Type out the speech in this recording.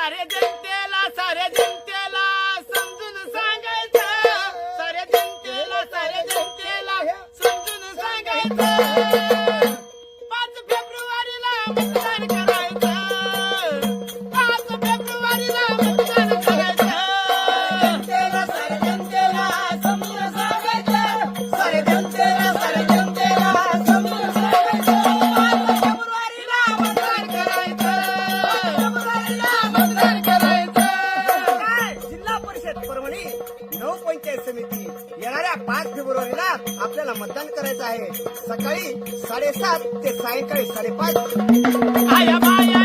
सारे जनतेला समजून सांगायचं. सारे जनतेला समजून सांगायचं. 5 फेब्रुवारीला मतदान करायचं. 5 फेब्रुवारीला मतदान करायचं. सारे जनतेला समजून सांगायचं. सारे जनतेला समजून सांगायचं. 5 फेब्रुवारीला मतदान करायचं. मतदान करायचं. जिल्हा परिषद परभणी 9 पंचायत समिती येणाऱ्या 5 फेब्रुवारीला आपल्याला मतदान करायचं आहे. सकाळी 7:30 ते सायंकाळी 5:30. आया बाया